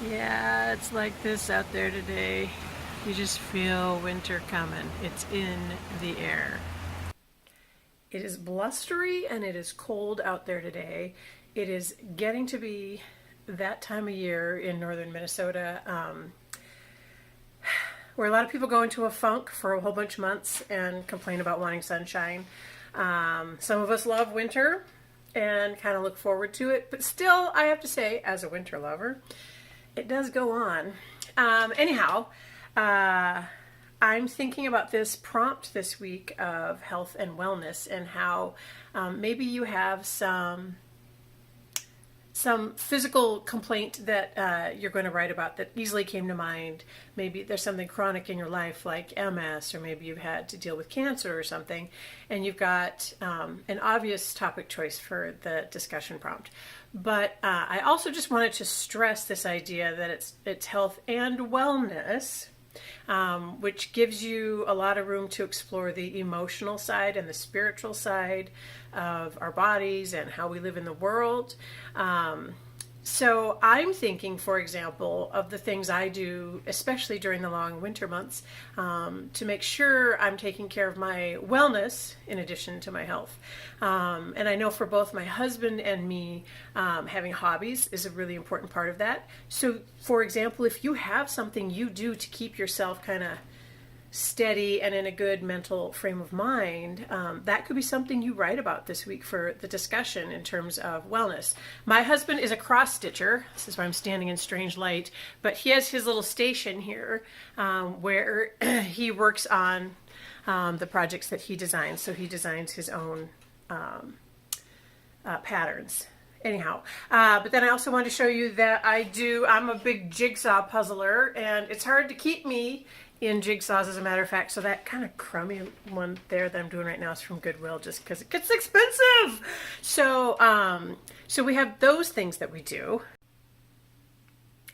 Yeah, it's like this out there today. You just feel winter coming. It's in the air. It is blustery and it is cold out there today. It is getting to be that time of year in northern Minnesota where a lot of people go into a funk for a whole bunch of months and complain about wanting sunshine. Some of us love winter and kind of look forward to it, but still, I have to say, as a winter lover, it does go on. Anyhow, uh, I'm thinking about this prompt this week of health and wellness and how maybe you have some physical complaint that you're going to write about that easily came to mind. Maybe there's something chronic in your life like MS, or maybe you've had to deal with cancer or something, and you've got an obvious topic choice for the discussion prompt. But I also just wanted to stress this idea that it's health and wellness, which gives you a lot of room to explore the emotional side and the spiritual side of our bodies and how we live in the world. So I'm thinking, for example, of the things I do, especially during the long winter months, to make sure I'm taking care of my wellness in addition to my health. And I know for both my husband and me, having hobbies is a really important part of that. So, for example, if you have something you do to keep yourself kind of steady and in a good mental frame of mind, that could be something you write about this week for the discussion in terms of wellness. My husband is a cross stitcher. This is why I'm standing in strange light, but he has his little station here where he works on the projects that he designs. So he designs his own patterns. Anyhow, but then I also wanted to show you that I'm a big jigsaw puzzler, and it's hard to keep me in jigsaws, as a matter of fact. So that kind of crummy one there that I'm doing right now is from Goodwill, just because it gets expensive. So we have those things that we do.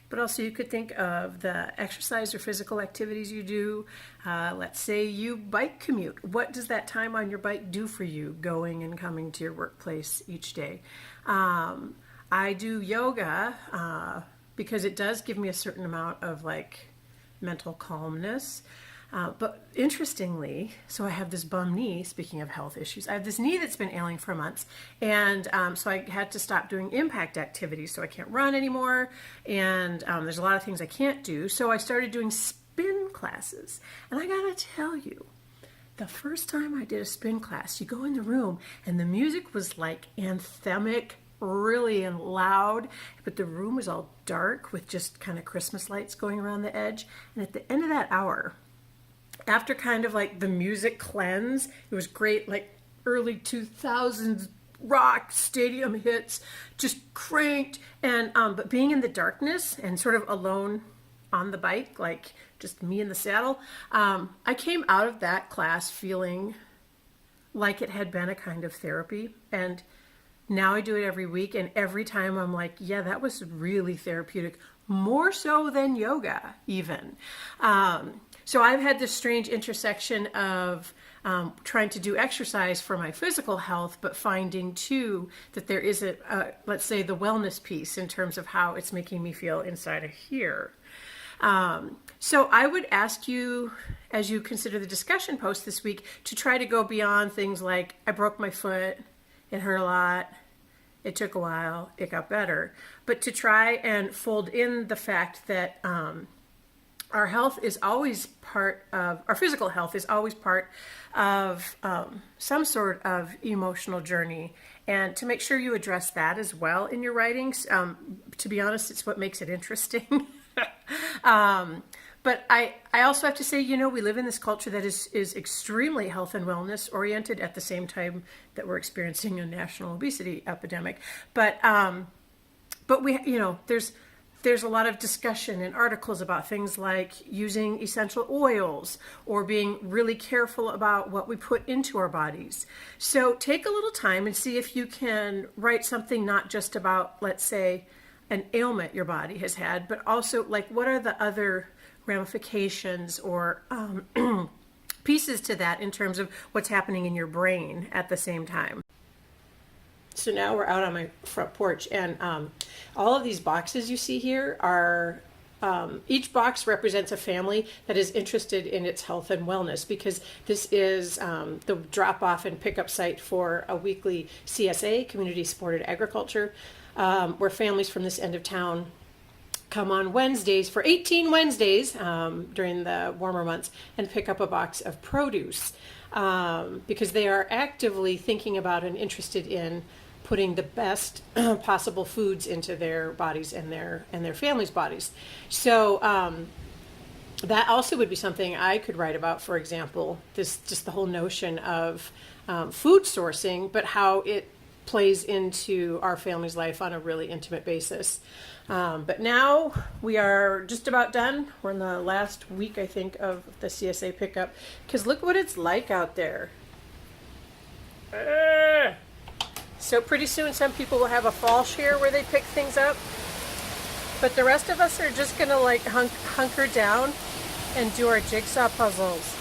But also, you could think of the exercise or physical activities you do. Let's say you bike commute. What does that time on your bike do for you, going and coming to your workplace each day? I do yoga because it does give me a certain amount of mental calmness. But interestingly, so I have this bum knee, speaking of health issues, I have this knee that's been ailing for months. And so I had to stop doing impact activities, so I can't run anymore. And there's a lot of things I can't do. So I started doing spin classes. And I gotta tell you, the first time I did a spin class, you go in the room and the music was like anthemic, really and loud, but the room was all dark with just kind of Christmas lights going around the edge. And at the end of that hour, after kind of like the music cleanse, it was great, like early 2000s rock stadium hits, just cranked. And but being in the darkness and sort of alone on the bike, like just me in the saddle, I came out of that class feeling like it had been a kind of therapy. And now I do it every week, and every time I'm like, yeah, that was really therapeutic, more so than yoga even. So I've had this strange intersection of trying to do exercise for my physical health, but finding too that there is let's say, the wellness piece in terms of how it's making me feel inside of here. So I would ask you, as you consider the discussion post this week, to try to go beyond things like, I broke my foot, it hurt a lot, it took a while, it got better, but to try and fold in the fact that our health is always part of, our physical health is always part of some sort of emotional journey, and to make sure you address that as well in your writings. To be honest, it's what makes it interesting. But I also have to say, we live in this culture that is extremely health and wellness oriented at the same time that we're experiencing a national obesity epidemic. But we, there's a lot of discussion and articles about things like using essential oils or being really careful about what we put into our bodies. So take a little time and see if you can write something not just about, let's say, an ailment your body has had, but also like, what are the other ramifications or pieces to that in terms of what's happening in your brain at the same time. So now we're out on my front porch, and all of these boxes you see here are, each box represents a family that is interested in its health and wellness, because this is the drop off and pickup site for a weekly CSA, Community Supported Agriculture, where families from this end of town come on Wednesdays for 18 Wednesdays during the warmer months and pick up a box of produce, because they are actively thinking about and interested in putting the best possible foods into their bodies and their families' bodies. So that also would be something I could write about. For example, just the whole notion of food sourcing, but how it plays into our family's life on a really intimate basis. But now we are just about done. We're in the last week, I think, of the CSA pickup, because look what it's like out there. So pretty soon some people will have a fall share where they pick things up, but the rest of us are just gonna like hunker down and do our jigsaw puzzles.